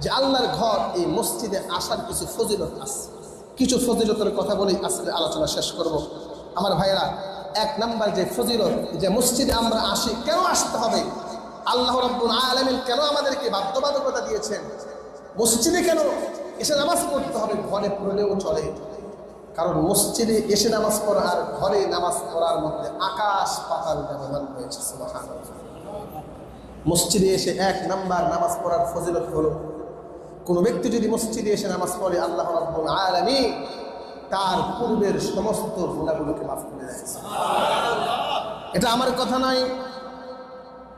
যে আল্লাহর ঘর এই মসজিদে আসার কিছু ফজিলত আছে। কিছু ফজিলতের কথা বলেই আজকে আলোচনা শেষ করব। আমার ভাইরা, এক নাম্বার যে ফজিলত, যে মসজিদে আমরা আসি, কেন আসতে হবে, আল্লাহ রাব্বুল আলামিন কেন আমাদেরকে বাধ্যবাধকতা দিয়েছেন, মসজিদে কেন এসে নামাজ পড়তে হবে, ঘরে পড়লেও চলে। কারণ মসজিদে এসে নামাজ পড়া আর ঘরে নামাজ পড়ার মধ্যে আকাশ পাতাল ব্যবধান রয়েছে। সুবহানাল্লাহ। মসজিদে এসে এক নাম্বার নামাজ পড়ার ফজিলত হলো, কোনো ব্যক্তি যদি মসজিদে এসে নামাজ পড়ে, আল্লাহ রাব্বুল আলামিন তার পূর্বের সমস্ত গুনাহগুলোকে মাফ করে দেয়। এটা আমার কথা নয়,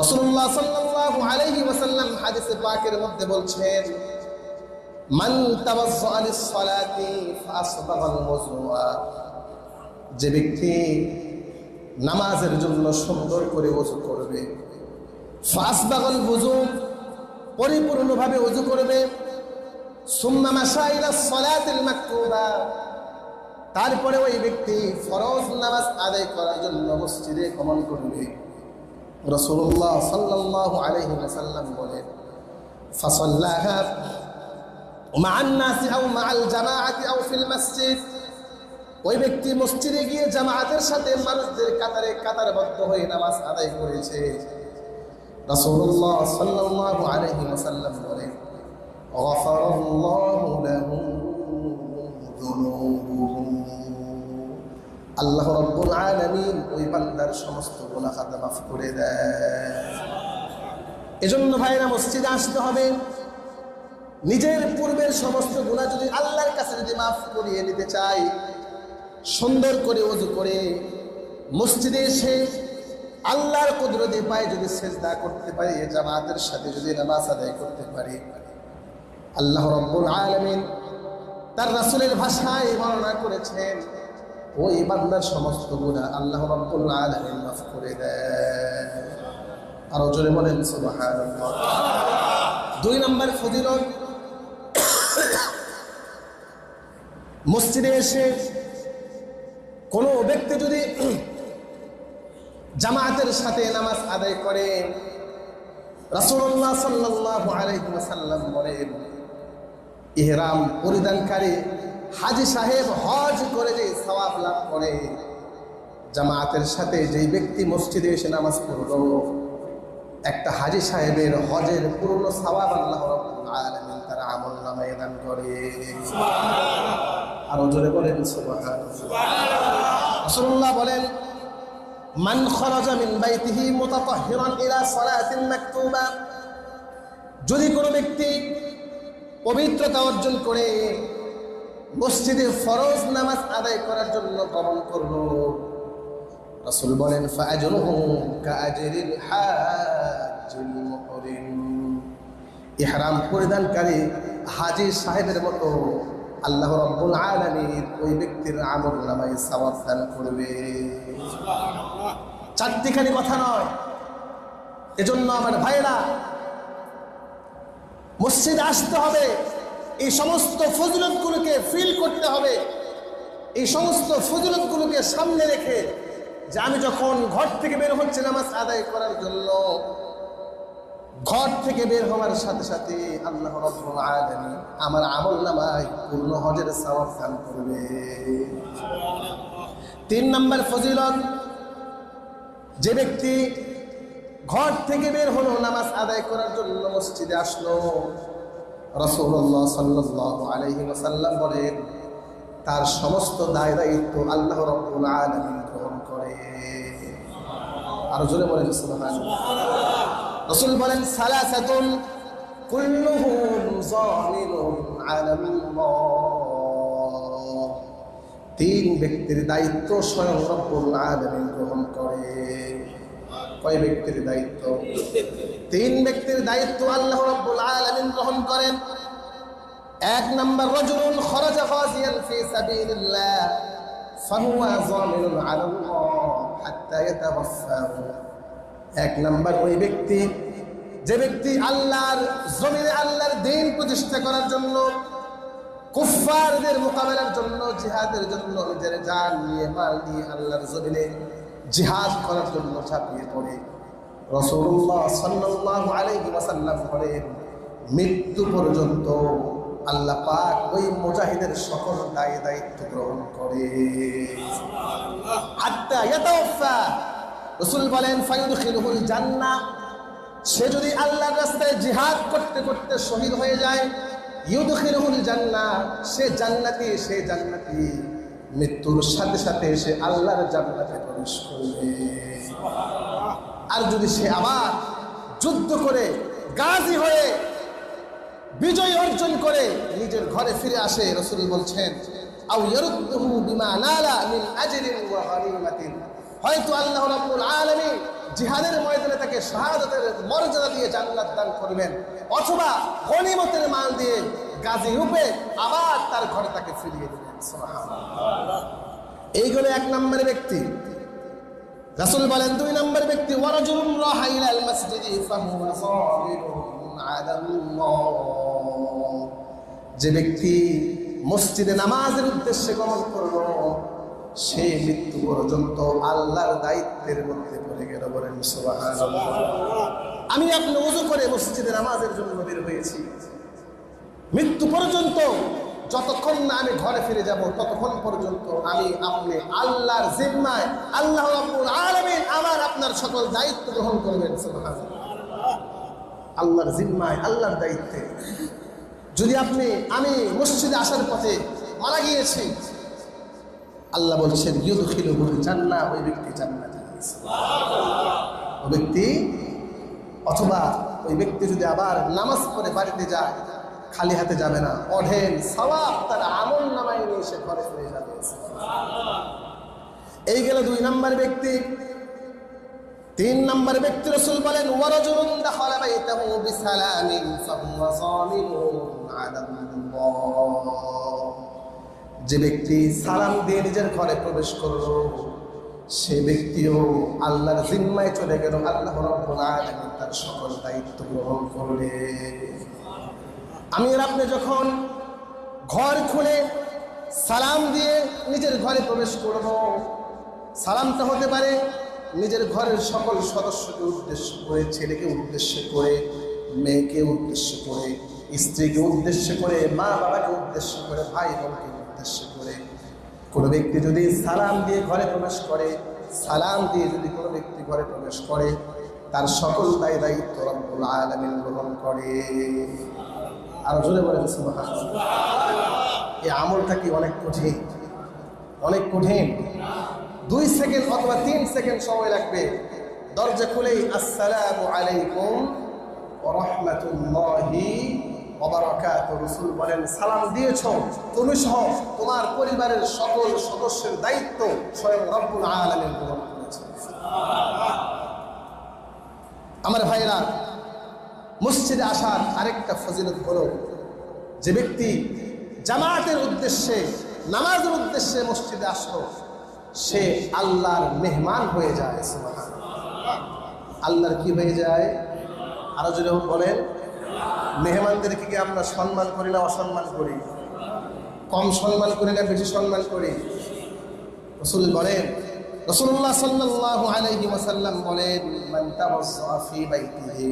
রাসূলুল্লাহ সাল্লাল্লাহু আলাইহি ওয়াসাল্লাম হাদিসে পাকের মধ্যে বলছেন, মান তাওয়াজ্জা লিস-সালাতি ফাসবাগাল ওযুআ, যে ব্যক্তি নামাজের জন্য সুন্দর করে ওযু করবে, ফাসবাগাল ওযু, পরিপূর্ণভাবে ওযু করবে, সুম্মা মাশা ইলা-স-সালাতিল মাকতুবা, তারপরে ওই ব্যক্তি ফরজ নামাজ আদায় করার জন্য মসজিদে গমন করবে। রাসূলুল্লাহ সাল্লাল্লাহু আলাইহি ওয়াসাল্লাম বলেন, ফাসাল্লাহা মা'আন নাসি আও মা'আল জামাআতি আও ফিল মসজিদ, ওই ব্যক্তি মসজিদে গিয়ে জামাতের সাথে মানুষদের কাতারে কাতারবদ্ধ হয়ে নামাজ আদায় করেছে। রাসূলুল্লাহ সাল্লাল্লাহু আলাইহি ওয়াসাল্লাম বলেন, গাফারাল্লাহু লাহু যুনুবুহু, আল্লাহ রাব্বুল আলামিন ওই বান্দার সমস্ত গুনাহ খাতা মাফ করে দেয়। এজন্য ভাইরা, মসজিদে আসতে হবে। নিজের পূর্বের সমস্ত গুনাহ যদি আল্লাহর কাছে যদি মাফ করিয়ে নিতে চাই, সুন্দর করে ওযু করে মসজিদে এসে আল্লাহর কুদরতে পায়ে যদি সিজদা করতে পারি, জামাতের সাথে যদি নামাজ আদায় করতে পারি, আল্লাহ রাব্বুল আলামিন তার রাসূলের ভাষায় বর্ণনা করেছেন, ওই বান্দার সমস্ত গুনাহ আল্লাহ রাব্বুল আলামিন মাফ করে দেয়। আর জোরে বলেন সুবহানাল্লাহ। দুই নম্বর ফজিলত, মসজিদে এসে কোনো ব্যক্তি যদি জামাতের সাথে নামাজ আদায় করে, রাসূলুল্লাহ সাল্লাল্লাহু আলাইহি ওয়াসাল্লাম বলেন, ইহরাম পরিধানকারী হাজী সাহেব হজ করে যে সওয়াব লাভ করে, জামাতের সাথে যেই ব্যক্তি মসজিদে এসে নামাজ পড়লো, একটা হাজী সাহেবের হজের পূর্ণ সওয়াব আল্লাহ রাব্বুল আলামিন তার আমলনামায় দান করে। আর জোরে বলেন সুবহানাল্লাহ। রাসূলুল্লাহ বলেন, মান খারাজা মিন বাইতিহি মুতাতাহহিরান ইলা সালাতিন মাকতুবা, যদি কোনো ব্যক্তি পবিত্রতা অর্জন করে মসজিদে ফরজ নামাজ আদায় করার জন্য গমন করলো, রাসূল বলেন, ফাআজরুহু কাআজরিল হাজ্জিল মুহরিম, ইহরাম পরিধানকারী হাজী সাহেবের মতো আল্লাহ রাব্বুল আলামিন ওই ব্যক্তির আমলনামায় সওয়াব দান করবে। চারটিখানি কথা নয়। এজন্য আমার ভাইরা, মসজিদে আসতে হবে, এই সমস্ত ফজিলতগুলোকে ফিল করতে হবে, এই সমস্ত ফজিলতগুলোকে সামনে রেখে, যে আমি যখন ঘর থেকে বের হচ্ছে নামাজ আদায় করার জন্য, ঘর থেকে বের হওয়ার সাথে সাথে আল্লাহ রাব্বুল আলামিন আমার আমলনামায় পূর্ণ হজের সওয়াব দান করবে। তিন নম্বর ফজিলত, যে ব্যক্তি ঘর থেকে বের হলো নামাজ আদায় করার জন্য মসজিদে আসলো, রাসূলুল্লাহ সাল্লাল্লাহু আলাইহি ওয়াসাল্লাম বলেন, তার সমস্ত দায় দায়িত্ব আল্লাহ রাব্বুল আলামিন গ্রহণ করে। আর জোরে বলেন সুবহানাল্লাহ। রাসূল বলেন, সালাসাতুন কুল্লুহুম যামিনুন আলাল্লাহ, তিন ব্যক্তির দায়িত্ব স্বয়ং রব্বুল আলামিন গ্রহণ করে। কয় ব্যক্তির দায়িত্ব? তিন ব্যক্তির দায়িত্ব আল্লাহ রাব্বুল আলামিন গ্রহণ করেন। এক নাম্বার, রাজুলুন খারাজা গাজিয়ান ফি সাবিলিল্লাহ ফাহুয়া যামিনুন আলাল্লাহ হাত্তা ইয়াতাওয়াফাহু, এক নাম্বার ওই ব্যক্তি, যে ব্যক্তি আল্লাহর জমিনে আল্লাহর দ্বীন প্রতিষ্ঠা করার জন্য, কুফফারদের মোকাবেলার জন্য, জিহাদের জন্য নিজের জান নিয়ে মাল নিয়ে আল্লাহর জমিনে জিহাদ করার জন্য ঝাঁপিয়ে পড়ে। রাসূলুল্লাহ সাল্লাল্লাহু আলাইহি ওয়াসাল্লাম বলেন, মৃত্যু পর্যন্ত আল্লাহ পাক ওই মুজাহিদের সকল দায়িত্ব গ্রহণ করে। হাত্তা ইয়াতাওয়াফা, রাসূল বলেন ফায়ুদখিলুহুল জান্নাহ, সে যদি আল্লাহর রাস্তায় জিহাদ করতে করতে শহীদ হয়ে যায়, ইউদখিলুহুল জান্নাহ, সে জান্নাতি মৃত্যুর সাথে সাথে সে আল্লাহর জান্নাতে প্রবেশ করবে। আর যদি সে আবার যুদ্ধ করে গাজী হয়ে বিজয় অর্জন করে নিজের ঘরে ফিরে আসে, রাসূল বলছেন আও ইয়ারুদ্দুহু বিমা নালা মিন আজরিন ওয়া গনিমাতিন, হয়তো আল্লাহ রাব্বুল আলামিন জিহাদের ময়দানে তাকে শাহাদাতের মর্যাদা দিয়ে জান্নাত দান করবেন, অথবা গনিমতের মাল দিয়ে গাজী রূপে আবার তার ঘরে তাকে ফিরিয়ে দেবেন। সুবহানাল্লাহ। এইগুলো এক নম্বর ব্যক্তি। রাসূল বলেন দুই নম্বর ব্যক্তি ওয়ারাজুলুন রাহা ইলাল মসজিদি ফাহুয়া সাবিরুন আলাল্লাহ, যে ব্যক্তি মসজিদে নামাজের উদ্দেশ্যে গমন করলো সে মৃত্যু পর্যন্ত আল্লাহর দায়িত্বের মধ্যে পড়ে গেল। বলেন সুবহানাল্লাহ। আমি আপনি ওযু করে মসজিদে নামাজের জন্য বের হয়েছি, মৃত্যু পর্যন্ত যতক্ষণ না আমি ঘরে ফিরে যাব ততক্ষণ পর্যন্ত আমি আপনি আল্লাহর জিম্মায়, আল্লাহ রাব্বুল আলামিন আমার আপনার সকল দায়িত্ব গ্রহণ করবেন। সুবহানাল্লাহ। আল্লাহর জিম্মায়, আল্লাহর দায়িত্বে। যদি আমি মসজিদে আসার পথে মারা গিয়েছি, আল্লাহ বলছেন ইউদখিলুহুল জান্নাহ, ওই ব্যক্তি জান্নাতে গিয়েছে। ওই ব্যক্তি, অথবা ওই ব্যক্তি যদি আবার নামাজ পড়ে বাড়িতে যায়, খালি হাতে যাবে না, অঢেল সওয়াব তার আমল নামায় নিয়ে সে ঘরে ফিরে যাবে। এই গেল দুই নম্বর ব্যক্তি। তিন নম্বর ব্যক্তি রাসূল বলেন ওয়ারাজুলুন দাখালা বাইতাহু বিসালামিন ফাহুয়া সামিনুন আলাল্লাহ, যে ব্যক্তি সালাম দিয়ে নিজের ঘরে প্রবেশ করলো সে ব্যক্তিও আল্লাহর জিম্মায় চলে গেল, আল্লাহ রাব্বুল আলামিন তার সকল দায়িত্ব গ্রহণ করবে। আমি আর আপনি যখন ঘর খুলে সালাম দিয়ে নিজের ঘরে প্রবেশ করব, সালামটা হতে পারে নিজের ঘরের সকল সদস্যকে উদ্দেশ্য করে, ছেলেকে উদ্দেশ্য করে, মেয়েকে উদ্দেশ্য করে, স্ত্রীকে উদ্দেশ্য করে, মা বাবাকে উদ্দেশ্য করে, ভাই বোনকে উদ্দেশ্য করে। কোনো ব্যক্তি যদি সালাম দিয়ে ঘরে প্রবেশ করে, সালাম দিয়ে যদি কোনো ব্যক্তি ঘরে প্রবেশ করে, তার সকল দায়িত্ব রব্বুল আলামিন গ্রহণ করে। আর জোরে বলে সুবহানাল্লাহ। এই আমলটা কি অনেক কঠিন, অনেক কঠিন। 2 সেকেন্ড অথবা 3 সেকেন্ড সময় লাগবে। দরজা খুলেই আসসালামু আলাইকুম ওয়া রাহমাতুল্লাহি ওয়া বারাকাতুহু, রাসূল বলেন সালাম দিয়েছো তুমি সহ তোমার পরিবারের সকল সদস্যের দায়িত্ব স্বয়ং রব্বুল আলামিন গ্রহণ করেছেন। আমার ভাইরা, মসজিদে আসার আরেকটা ফজিলত হলো, যে ব্যক্তি জামাতের উদ্দেশ্যে, নামাজের উদ্দেশ্যে মসজিদে আসলো সে আল্লাহর মেহমান হয়ে যায়। সুবহানাল্লাহ। আল্লাহর কি হয়ে যায়? আরো যদি বলেন, মেহমানদেরকে কি আমরা সম্মান করি না অসম্মান করি? কম সম্মান করি না বেশি সম্মান করি? রাসূল বলেন, রাসূলুল্লাহ সাল্লাল্লাহু আলাইহি ওয়াসাল্লাম বলেন মান তাওয়াসসা ফি বাইতিহি,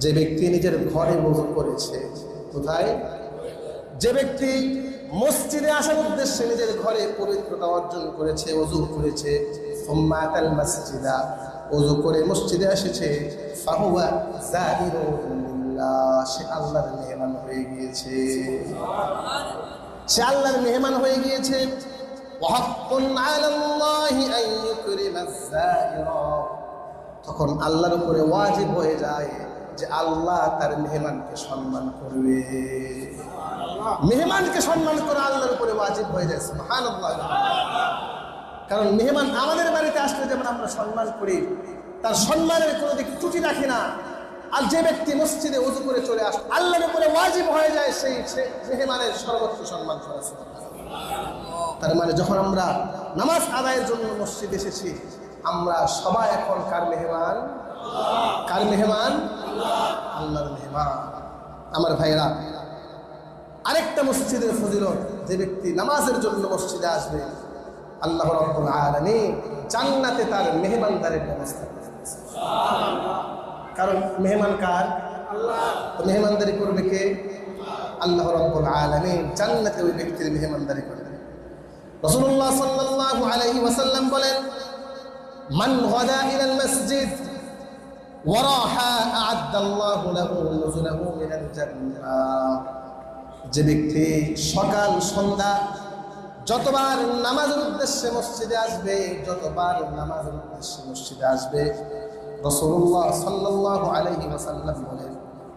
যে ব্যক্তি নিজের ঘরে ওযু করেছে, কোথায়? যে ব্যক্তি মসজিদে আসার উদ্দেশ্যে নিজের ঘরে পবিত্রতা অর্জন করেছে, ওযু করেছে, সুম্মা আতাল মসজিদা, ওযু করে মসজিদে এসেছে, ফাহুয়া যাহিরুন লিল্লাহ, সে আল্লাহর মেহমান হয়ে গিয়েছে। সে আল্লাহর মেহমান হয়ে গিয়েছে। ওয়া হাক্কুন আলাল্লাহি আন ইউকরিমাজ যাহিরা, তখন আল্লাহর উপরে ওয়াজিব হয়ে যায় যে আল্লাহ তার মেহমানকে সম্মান করবে। মেহমানকে সম্মান করা আল্লাহর উপরে ওয়াজিব হয়ে যায়। সুবহানাল্লাহ। কারণ মেহমান আমাদের বাড়িতে আসলে যেমন আমরা সম্মান করি, তার সম্মানের কোনো দিক ত্রুটি রাখি না। আর যে ব্যক্তি মসজিদে ওযু করে চলে আসে, আল্লাহর উপরে ওয়াজিব হয়ে যায় সেই মেহমানের সর্বোচ্চ সম্মান করা। তার মানে যখন আমরা নামাজ আদায়ের জন্য মসজিদে এসেছি, আমরা সবাই এখন কার মেহমান? কার মেহমান? আল্লাহর মেহমান। আমার ভাইরা, আরেকটা মসজিদের ফজিলত, যে ব্যক্তি নামাজের জন্য মসজিদে আসবে আল্লাহ রাব্বুল আলামিন জান্নাতে তার মেহমানদারের ব্যবস্থা করেছেন। কারণ মেহমান কার? তো মেহমানদারি করবে কে? আল্লাহ রাব্বুল আলামিন জান্নাতে ওই ব্যক্তির মেহমানদারি করবে। রাসূলুল্লাহ সাল্লাল্লাহু আলাইহি ওয়াসাল্লাম বলেন, মান গাদা ইলাল মসজিদ ওয়া রাহা আ'আদ্দাল্লাহু লাহু নুজুলাহু মিনাল জান্নাহ। যে ব্যক্তি সকাল সন্ধ্যা যতবার নামাজের উদ্দেশ্যে মসজিদে আসবে, যতবার নামাজের উদ্দেশ্যে মসজিদে আসবে, রাসূলুল্লাহ সাল্লাল্লাহু আলাইহি ওয়াসাল্লাম বলেন,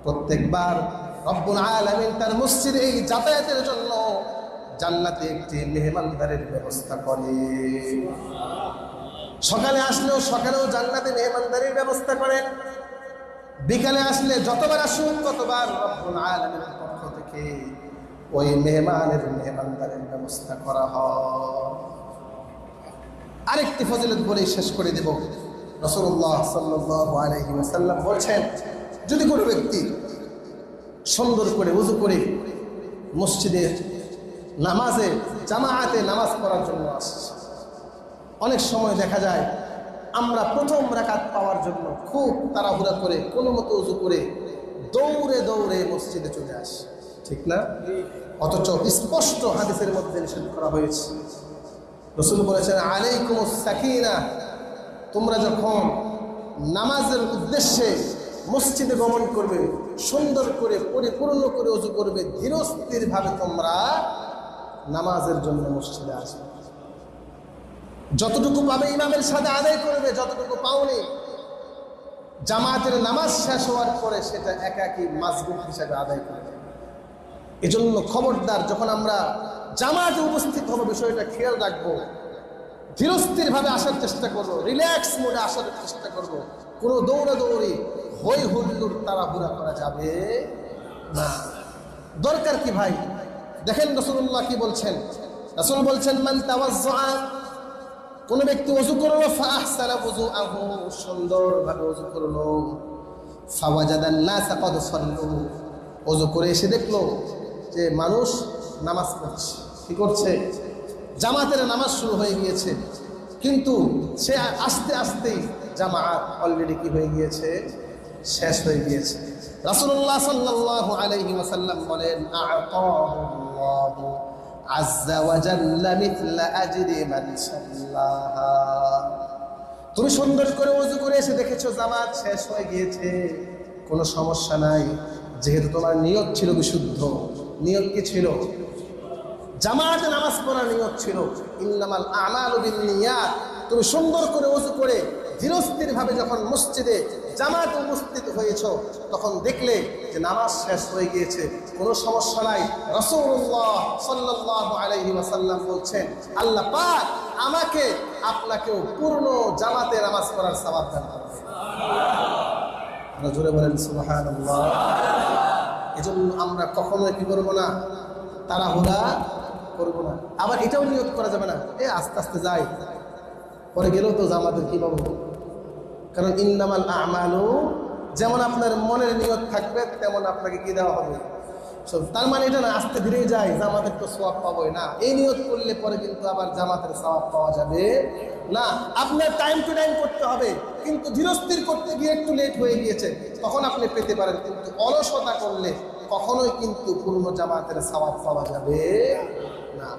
প্রত্যেকবার রব্বুল আলামিন তার মসজিদে এই যাতায়াতের জন্য জান্নাতে একটি মেহমানদারির ব্যবস্থা করে। সকালে আসলেও সকালেও জান্নাতে মেহমানদারির ব্যবস্থা করেন, বিকালে আসলে যতবার আসুন ততবার রব্বুল আলামিনের পক্ষ থেকে ওই মেহমানদারির ব্যবস্থা করা হয়। আরেকটি ফজিলত বলেই শেষ করে দেব। রাসূলুল্লাহ সাল্লাল্লাহু আলাইহি ওয়াসাল্লাম বলছেন, যদি কোনো ব্যক্তি সুন্দর করে ওযু করে মসজিদে নামাজে জামাআতে নামাজ পড়ার জন্য আসে, অনেক সময় দেখা যায় আমরা প্রথম রাকাত পাওয়ার জন্য খুব তাড়াহুড়া করে কোনো মতো ওযু করে দৌড়ে দৌড়ে মসজিদে চলে আসি, ঠিক না? অথচ স্পষ্ট হাদিসের মধ্যে নিষেধ করা হয়েছে। রাসূল বলেছেন, আলাইকুমুস সাকিনা, তোমরা যখন নামাজের উদ্দেশ্যে মসজিদে গমন করবে সুন্দর করে পরিপূর্ণ করে ওযু করবে, ধীরস্থির ভাবে তোমরা নামাজের জন্য মসজিদে আসবে। যতটুকু পাবে ইমামের সাথে আদায় করবে, যতটুকু পাওনি জামাতের নামাজ শেষ হওয়ার পরে সেটা একাকী মাসবুক হিসাবে আদায় করবে। এজন্য খবরদার, যখন আমরা জামাতে উপস্থিত হব বিষয়টা খেয়াল রাখবো, ধীরস্থির ভাবে আসার চেষ্টা করবো, রিল্যাক্স মোডে আসার চেষ্টা করবো। কোনো দৌড়াদৌড়ি হই হুল্লোড় তাড়াহুড়া করা যাবে না। দরকার কি ভাই? দেখেন রাসূলুল্লাহ কি বলছেন। রাসূল বলছেন, মান তাওয়াজ্জা, কোন ব্যক্তি ওযু করলো, ফাহসানা ওযুআহু, সুন্দরভাবে ওযু করলো, ফাওয়াজাদান নাসা ক্বাদ সাল্লু, ওযু করে এসে দেখলো যে মানুষ নামাজ পড়ছে। কি করছে? জামাতের নামাজ শুরু হয়ে গিয়েছে, কিন্তু সে আস্তে আস্তেই জামাত অলরেডি কি হয়ে গিয়েছে? শেষ হয়ে গিয়েছে। রাসূলুল্লাহ সাল্লাল্লাহু আলাইহি ওয়াসাল্লাম বলেন, আ'তাহুল্লাহু আযজা ওয়া জাল্লা মিথলা আজরি মান সাল্লাহা। তুমি সুন্দর করে ওযু করে এসে দেখেছো জামাত শেষ হয়ে গিয়েছে, কোনো সমস্যা নাই, যেহেতু তোমার নিয়ত ছিল বিশুদ্ধ। নিয়ত কি ছিল? জামাতে নামাজ পড়ার নিয়ত ছিল। ইন্নামাল আমালু বিন্নিয়াত। তুমি সুন্দর করে ওযু করে ধীরস্থির ভাবে যখন মসজিদে জামাতে উপস্থিত হয়েছো, তখন দেখলে যে নামাজ শেষ হয়ে গিয়েছে, কোনো সমস্যা নাই। রাসূলুল্লাহ সাল্লাল্লাহু আলাইহি ওয়াসাল্লাম বলছেন, আল্লাহ পাক আমাকে আপনাকেও পূর্ণ জামাতে নামাজ পড়ার সওয়াব দান করবেন। জোরে বলেন সুবহানাল্লাহ। এজন্য আমরা কখনোই কি করবো না? তাড়াহুড়া করবো না। আবার এটাও নিয়ত করা যাবে না, আস্তে আস্তে যাই, পরে গেলেও তো জামাতের কি পাবো। কারণ ইন্নামাল আমালু, যেমন আপনার মনের নিয়ত থাকবে তেমন আপনাকে কি দেওয়া হবে। তার মানে এটা না আস্তে ধীরে যাই, জামাতের তো সওয়াব পাবোই না, এই নিয়ত করলে পরে কিন্তু আবার জামাতের সওয়াব পাওয়া যাবে না। আপনার টাইম টু টাইম করতে হবে, কিন্তু ধীরস্থির করতে গিয়ে একটু লেট হয়ে গিয়েছে তখন আপনি পেতে পারেন, কিন্তু অলসতা করলে কখনোই কিন্তু পূর্ণ জামাতের সওয়াব পাওয়া যাবে না।